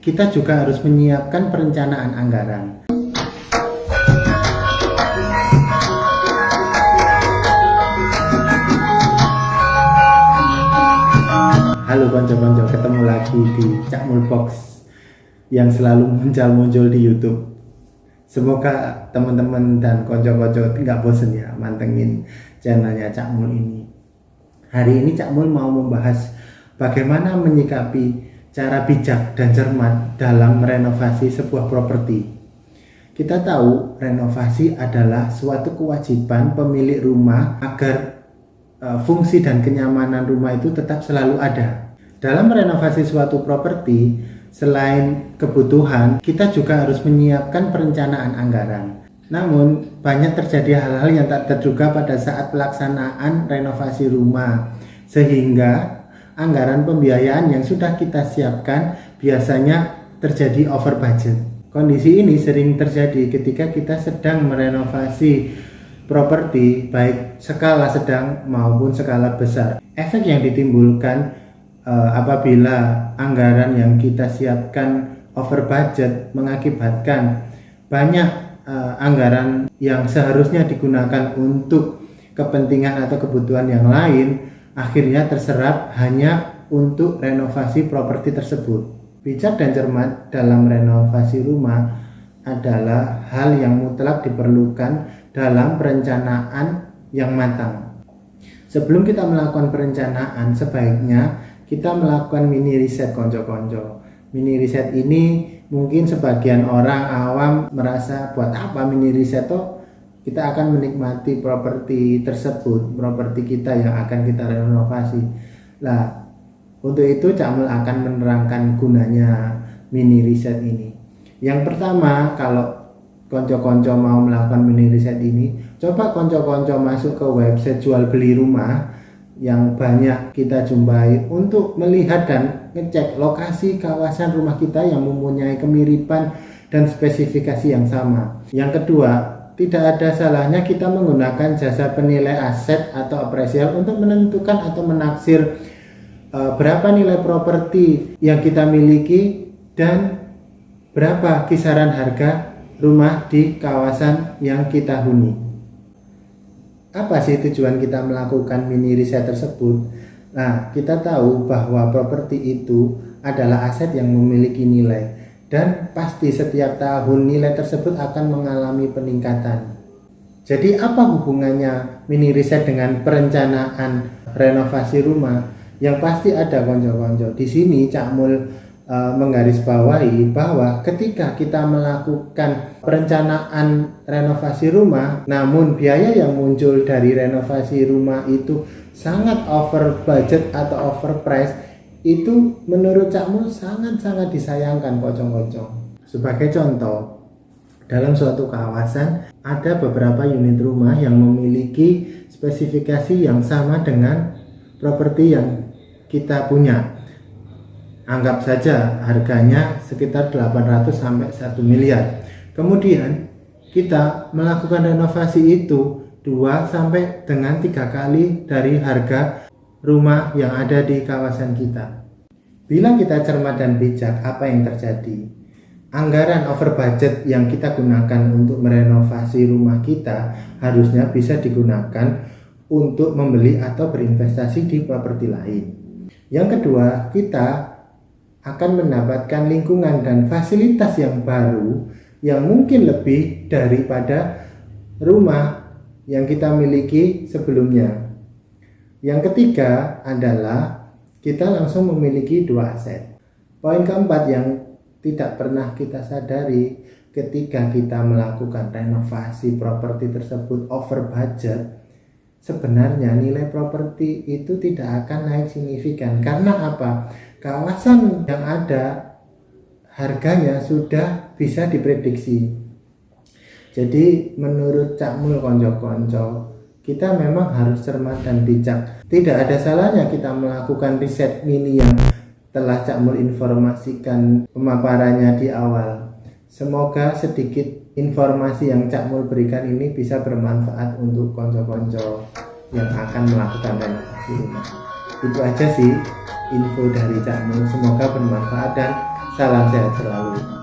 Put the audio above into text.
Kita juga harus menyiapkan perencanaan anggaran. Halo konco-konco, ketemu lagi di Cak Mul Box yang selalu muncul di YouTube. Semoga teman-teman dan konco-konco nggak bosen ya mantengin channelnya Cak Mul ini. Hari ini Cak Mul mau membahas bagaimana menyikapi cara bijak dan cermat dalam merenovasi sebuah properti. Kita tahu renovasi adalah suatu kewajiban pemilik rumah agar fungsi dan kenyamanan rumah itu tetap selalu ada. Dalam merenovasi suatu properti, selain kebutuhan, kita juga harus menyiapkan perencanaan anggaran. Namun, banyak terjadi hal-hal yang tak terduga pada saat pelaksanaan renovasi rumah, sehingga anggaran pembiayaan yang sudah kita siapkan biasanya terjadi over budget. Kondisi ini sering terjadi ketika kita sedang merenovasi properti baik skala sedang maupun skala besar. Efek yang ditimbulkan apabila anggaran yang kita siapkan over budget mengakibatkan banyak anggaran yang seharusnya digunakan untuk kepentingan atau kebutuhan yang lain akhirnya terserap hanya untuk renovasi properti tersebut. Bijak dan cermat dalam renovasi rumah adalah hal yang mutlak diperlukan dalam perencanaan yang matang. Sebelum kita melakukan perencanaan, sebaiknya kita melakukan mini riset konco-konco. Mini riset ini mungkin sebagian orang awam merasa buat apa mini riset toh? Kita akan menikmati properti tersebut, properti kita yang akan kita renovasi. Nah, untuk itu Cak Mul akan menerangkan gunanya mini riset ini. Yang pertama, kalau konco-konco mau melakukan mini riset ini, coba konco-konco masuk ke website jual beli rumah yang banyak kita jumpai untuk melihat dan ngecek lokasi kawasan rumah kita yang mempunyai kemiripan dan spesifikasi yang sama. Yang kedua, tidak ada salahnya kita menggunakan jasa penilai aset atau apresial untuk menentukan atau menaksir berapa nilai properti yang kita miliki dan berapa kisaran harga rumah di kawasan yang kita huni. Apa sih tujuan kita melakukan mini riset tersebut? Nah, kita tahu bahwa properti itu adalah aset yang memiliki nilai dan pasti setiap tahun nilai tersebut akan mengalami peningkatan. Jadi apa hubungannya mini riset dengan perencanaan renovasi rumah? Yang pasti ada konco-konco. Di sini Cak Mul menggarisbawahi bahwa ketika kita melakukan perencanaan renovasi rumah, namun biaya yang muncul dari renovasi rumah itu sangat over budget atau over price, itu menurut Cak Mul sangat-sangat disayangkan kocong-kocong. Sebagai contoh, dalam suatu kawasan ada beberapa unit rumah yang memiliki spesifikasi yang sama dengan properti yang kita punya. Anggap saja harganya sekitar 800 sampai 1 miliar. Kemudian kita melakukan renovasi itu 2 sampai dengan 3 kali dari harga rumah yang ada di kawasan kita. Bila kita cermat dan bijak, apa yang terjadi? Anggaran over budget yang kita gunakan untuk merenovasi rumah kita harusnya bisa digunakan untuk membeli atau berinvestasi di properti lain. Yang kedua, kita akan mendapatkan lingkungan dan fasilitas yang baru yang mungkin lebih daripada rumah yang kita miliki sebelumnya. Yang ketiga adalah kita langsung memiliki 2 aset. Poin keempat yang tidak pernah kita sadari ketika kita melakukan renovasi properti tersebut over budget, sebenarnya nilai properti itu tidak akan naik signifikan. Karena apa? Kawasan yang ada harganya sudah bisa diprediksi. Jadi menurut Cak Mul konco-konco, kita memang harus cermat dan bijak. Tidak ada salahnya kita melakukan riset mini yang telah Cak Mul informasikan pemaparannya di awal. Semoga sedikit informasi yang Cak Mul berikan ini bisa bermanfaat untuk konco-konco yang akan melakukan renovasi rumah. Itu aja sih info dari Cak Mul. Semoga bermanfaat dan Salam sehat selalu.